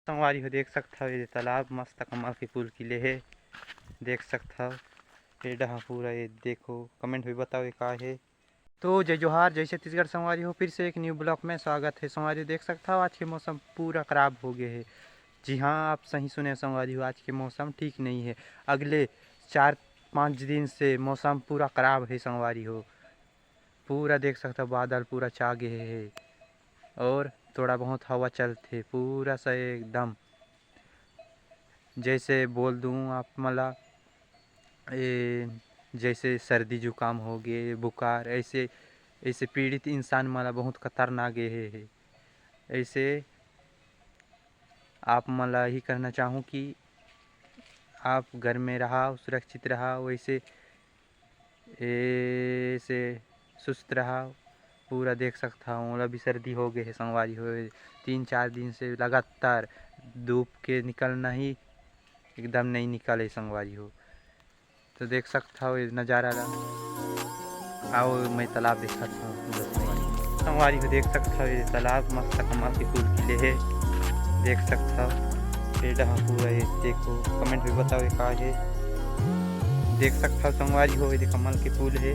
संगवारी हो देख सकता हो ये तालाब मस्त कमाल के पुल किले है। देख सकता हो ये डहा पूरा ये देखो कमेंट भी बताओ ये का है। तो जय जोहार जय छत्तीसगढ़ संगवारी हो, फिर से एक न्यू ब्लॉग में स्वागत है। संगवारी देख सकता हो आज के मौसम पूरा ख़राब हो गए है। जी हाँ, आप सही सुने संगवारी हो, आज के मौसम ठीक नहीं है। अगले 4-5 दिन से मौसम पूरा ख़राब है संगवारी हो। पूरा देख सकता हो बादल पूरा छा गए है और थोड़ा बहुत हवा चलते पूरा सा एकदम जैसे बोल दूँ आप मला ये जैसे सर्दी जुकाम हो गए बुखार ऐसे ऐसे पीड़ित इंसान मला बहुत खतरनाक है। ऐसे आप मला ही कहना चाहूँ कि आप घर में रहा सुरक्षित रहा, वैसे ऐसे सुस्त रहा। पूरा देख सकता हूँ अभी सर्दी हो गई है संगवारी हो। 3-4 दिन से लगातार धूप के निकलना ही एकदम नहीं निकले संगवारी हो। तो देख सकता हो ये नज़ारा आओ मैं तालाब देखा था संगवारी हो। देख सकता हो ये तालाब मस्त कमाल के पुल किले है। देख सकता हो पेड़ पूरा ये देखो कमेंट भी बताओ ये का है। देख सकता हो संगवारी हो ये कमल के पुल है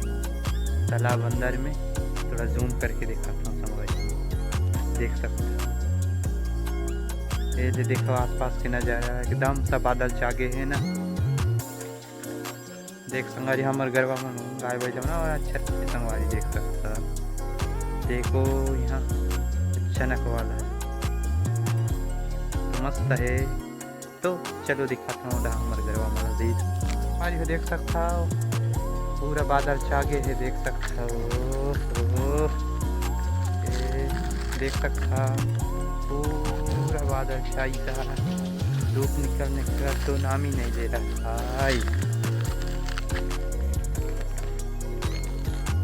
तालाब अंदर में। थोड़ा जूम करके दिखाता हूँ संगवारी देख सकते हो ये देखो आसपास के नज़ारा एकदम सा बादल चागे है ना। देख संगवारी हमारे गरबा मन गाय बजाओ ना और अच्छा संगवारी देख सकता देखो यहाँ अच्छा नकवाला है तो मस्त है। तो चलो दिखाता हूँ हमारे गरबा मस्जिद हमारी देख सकता हो पूरा बादल चागे है। देख सकता हो देख सकता पूरा बादल छाई था, धूप निकलने का तो नाम ही नहीं ले रहा है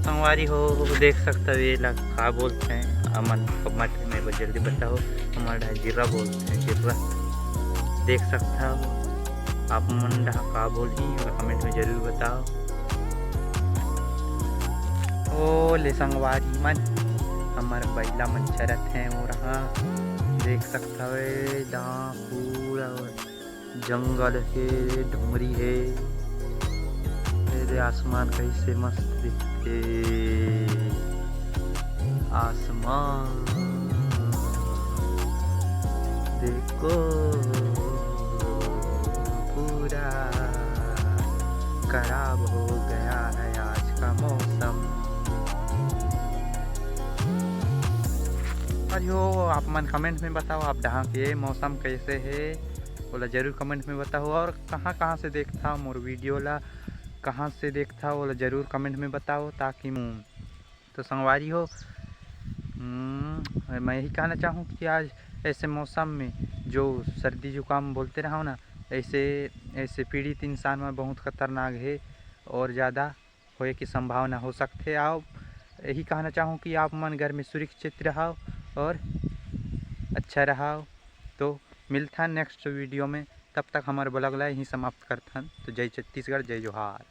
संगवारी हो। देख सकते हो ये लोग का बोलते हैं अमन कमट में जल्दी बताओ हमारा जिर्रा बोलते हैं जिर्रा। देख सकता हो आप मन का बोली कमेंट में जरूर बताओ। ओ ले संगवारी मन हमारे बैला मन चरत हैं वो रहा। देख सकता है जहाँ पूरा जंगल है डुंगरी है। आसमान कैसे मस्त दिखते आसमान देखो पूरा खराब हो गया है आज का मौसम। और यो आप मन कमेंट में बताओ आप जहाँ के मौसम कैसे है बोला जरूर कमेंट में बताओ। और कहाँ कहाँ से देखता मोर वीडियो ला कहाँ से देखता हो बोला जरूर कमेंट में बताओ ताकि तो संगवारी हो मैं यही कहना चाहूँ कि आज ऐसे मौसम में जो सर्दी जुकाम बोलते रहो ना ऐसे ऐसे पीड़ित इंसान में बहुत खतरनाक है और ज़्यादा होए की संभावना हो सकते। आप यही कहना चाहूँ कि आप मन घर में सुरक्षित रहो और अच्छा रहो। तो मिलता नेक्स्ट वीडियो में, तब तक हमारे ब्लॉग ला यहीं समाप्त करता। तो जय छत्तीसगढ़ जय जोहार।